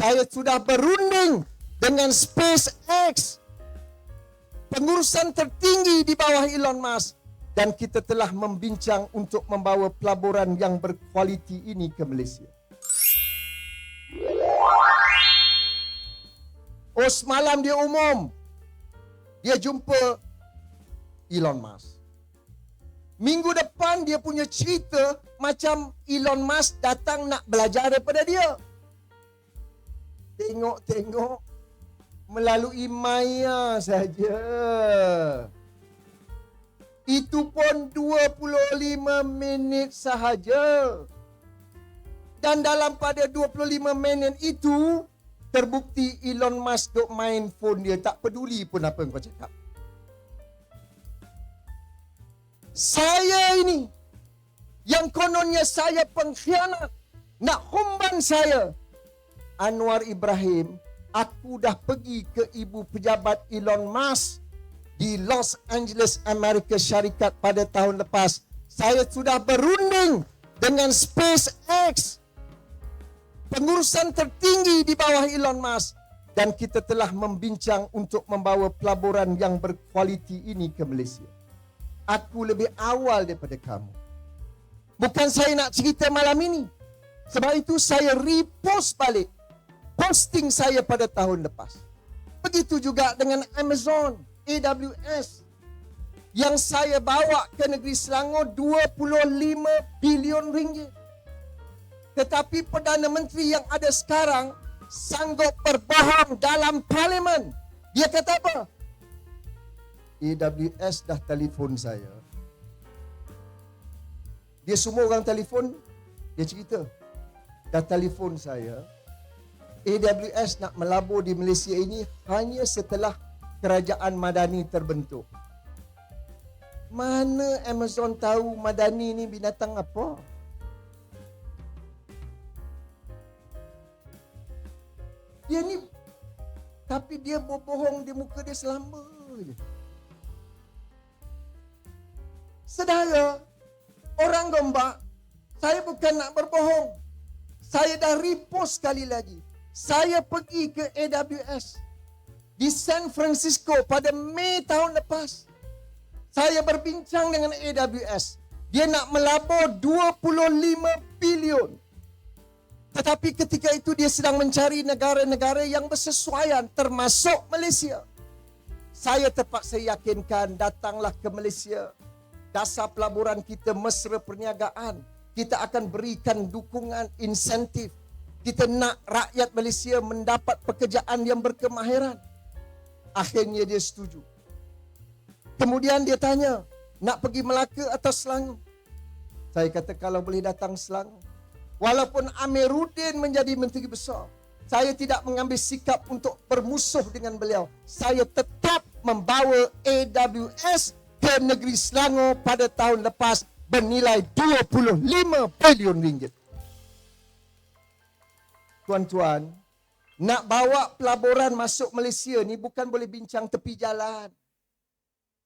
Saya sudah berunding dengan SpaceX, pengurusan tertinggi di bawah Elon Musk, dan kita telah membincang untuk membawa pelaburan yang berkualiti ini ke Malaysia. Oh, semalam dia umum, dia jumpa Elon Musk. Minggu depan dia punya cerita macam Elon Musk datang nak belajar daripada dia. Tengok-tengok melalui maya saja. Itu pun 25 minit sahaja. Dan dalam pada 25 minit itu, terbukti Elon Musk duk main phone dia. Tak peduli pun apa yang kau cakap. Saya ini, yang kononnya saya pengkhianat, nak humban saya, Anwar Ibrahim, aku dah pergi ke ibu pejabat Elon Musk di Los Angeles, Amerika Syarikat pada tahun lepas. Saya sudah berunding dengan SpaceX, pengurusan tertinggi di bawah Elon Musk, dan kita telah membincang untuk membawa pelaburan yang berkualiti ini ke Malaysia. Aku lebih awal daripada kamu. Bukan saya nak cerita malam ini. Sebab itu saya repost balik posting saya pada tahun lepas. Begitu juga dengan Amazon, AWS, yang saya bawa ke negeri Selangor 25 bilion ringgit. Tetapi Perdana Menteri yang ada sekarang sanggup berbohong dalam parlimen. Dia kata apa? AWS dah telefon saya. Dia semua orang telefon, dia cerita. Dah telefon saya. AWS nak melabur di Malaysia ini hanya setelah kerajaan Madani terbentuk. Mana Amazon tahu Madani ni binatang apa? Dia ni, tapi dia berbohong di muka dia selama je. Saudara, orang Gombak, saya bukan nak berbohong. Saya dah repost sekali lagi. Saya pergi ke AWS di San Francisco pada Mei tahun lepas. Saya berbincang dengan AWS. Dia nak melabur 25 bilion. Tetapi ketika itu dia sedang mencari negara-negara yang bersesuaian, termasuk Malaysia. Saya terpaksa yakinkan, datanglah ke Malaysia. Dasar pelaburan kita mesra perniagaan. Kita akan berikan dukungan insentif. Kita nak rakyat Malaysia mendapat pekerjaan yang berkemahiran. Akhirnya dia setuju. Kemudian dia tanya, nak pergi Melaka atau Selangor? Saya kata kalau boleh datang Selangor. Walaupun Amiruddin menjadi menteri besar, saya tidak mengambil sikap untuk bermusuh dengan beliau. Saya tetap membawa AWS ke negeri Selangor pada tahun lepas bernilai 25 bilion ringgit. Tuan-tuan, nak bawa pelaburan masuk Malaysia ni bukan boleh bincang tepi jalan.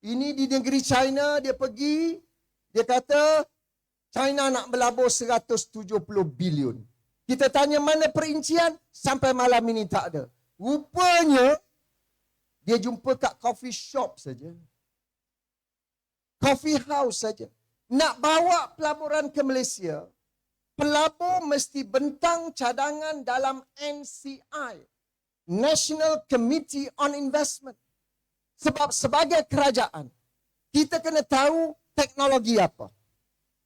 Ini di negeri China, dia pergi, dia kata China nak melabur 170 bilion. Kita tanya mana perincian, sampai malam ini tak ada. Rupanya, dia jumpa kat coffee shop saja. Coffee house saja. Nak bawa pelaburan ke Malaysia, pelabur mesti bentang cadangan dalam NCI, National Committee on Investment. Sebab sebagai kerajaan, kita kena tahu teknologi apa.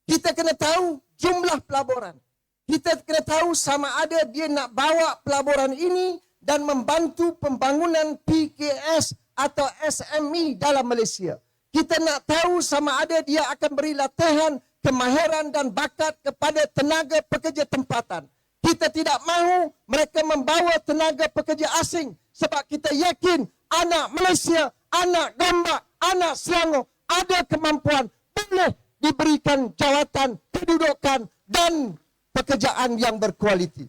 Kita kena tahu jumlah pelaburan. Kita kena tahu sama ada dia nak bawa pelaburan ini dan membantu pembangunan PKS atau SME dalam Malaysia. Kita nak tahu sama ada dia akan beri latihan, kemahiran dan bakat kepada tenaga pekerja tempatan. Kita tidak mahu mereka membawa tenaga pekerja asing sebab kita yakin anak Malaysia, anak Gombak, anak Selangor ada kemampuan boleh diberikan jawatan, kedudukan dan pekerjaan yang berkualiti.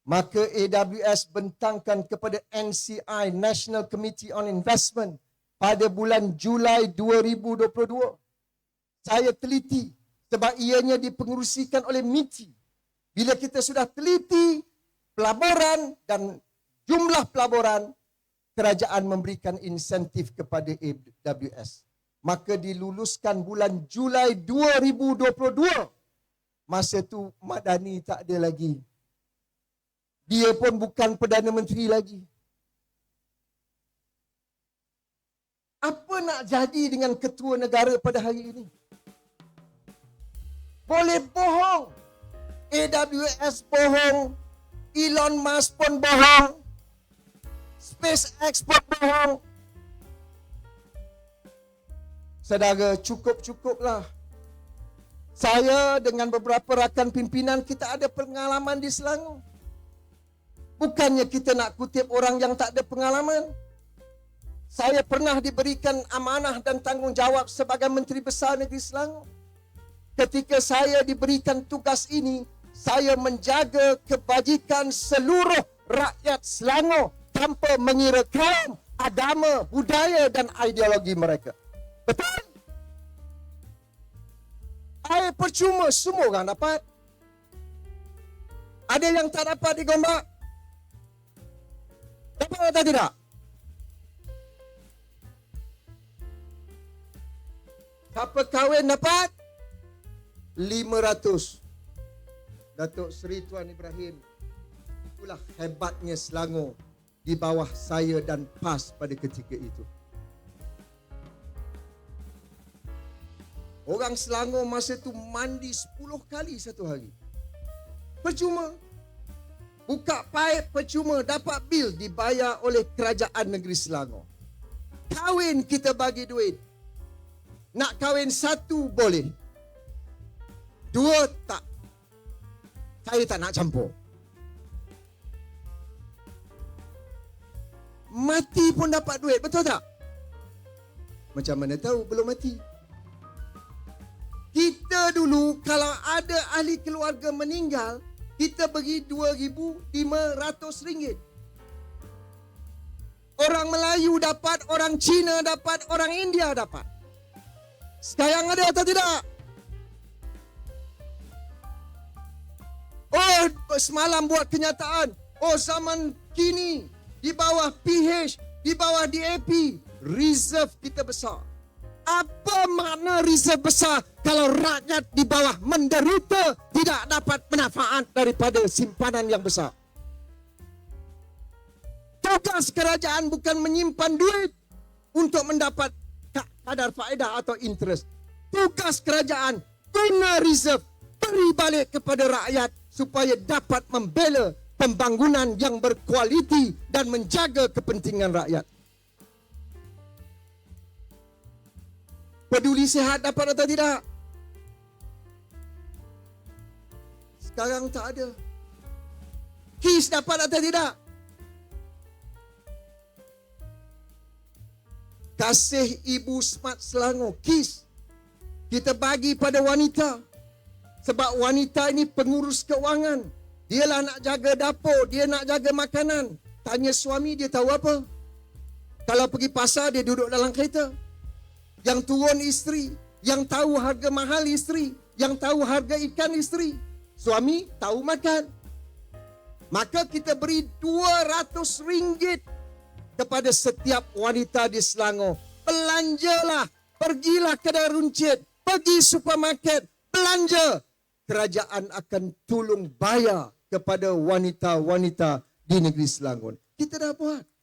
Maka AWS bentangkan kepada NCI, National Committee on Investment, pada bulan Julai 2022. Saya teliti sebab ianya dipengerusikan oleh MITI. Bila kita sudah teliti pelaburan dan jumlah pelaburan, kerajaan memberikan insentif kepada AWS. Maka diluluskan bulan Julai 2022. Masa tu Madani tak ada lagi. Dia pun bukan Perdana Menteri lagi. Apa nak jadi dengan ketua negara pada hari ini? Boleh bohong. AWS bohong. Elon Musk pun bohong. SpaceX pun bohong. Saudara, cukup-cukuplah. Saya dengan beberapa rakan pimpinan, kita ada pengalaman di Selangor. Bukannya kita nak kutip orang yang tak ada pengalaman. Saya pernah diberikan amanah dan tanggungjawab sebagai Menteri Besar Negeri Selangor. Ketika saya diberikan tugas ini, saya menjaga kebajikan seluruh rakyat Selangor tanpa mengira kaum, agama, budaya dan ideologi mereka. Betul? Air percuma semua orang dapat. Ada yang tak dapat di Gombak? Dapat atau tidak? Siapa kahwin dapat? 500. Datuk Seri Tuan Ibrahim. Itulah hebatnya Selangor di bawah saya dan PAS pada ketika itu. Orang Selangor masa tu mandi 10 kali satu hari. Percuma. Buka paip percuma, dapat bil dibayar oleh kerajaan negeri Selangor. Kahwin kita bagi duit. Nak kahwin satu boleh. Dua tak. Saya tak nak campur. Mati pun dapat duit, betul tak? Macam mana tahu belum mati? Kita dulu kalau ada ahli keluarga meninggal, kita bagi RM2,500. Orang Melayu dapat, orang Cina dapat, orang India dapat. Sekarang ada atau tidak? Oh, semalam buat kenyataan. Oh, zaman kini di bawah PH, di bawah DAP, reserve kita besar. Apa makna reserve besar kalau rakyat di bawah menderita, tidak dapat manfaat daripada simpanan yang besar? Tugas kerajaan bukan menyimpan duit untuk mendapat kadar faedah atau interest. Tugas kerajaan guna reserve, beri balik kepada rakyat supaya dapat membela pembangunan yang berkualiti dan menjaga kepentingan rakyat. Peduli sihat dapat atau tidak? Sekarang tak ada. KIS dapat atau tidak? Kasih Ibu Smart Selangor, KIS, kita bagi pada wanita. Sebab wanita ini pengurus keuangan. Dialah nak jaga dapur, dia nak jaga makanan. Tanya suami, dia tahu apa? Kalau pergi pasar, dia duduk dalam kereta. Yang turun isteri, yang tahu harga mahal isteri, yang tahu harga ikan isteri. Suami tahu makan. Maka kita beri RM200 kepada setiap wanita di Selangor. Belanjalah, pergilah kedai runcit, pergi supermarket, belanja. Kerajaan akan tolong bayar kepada wanita-wanita di negeri Selangor. Kita dah buat.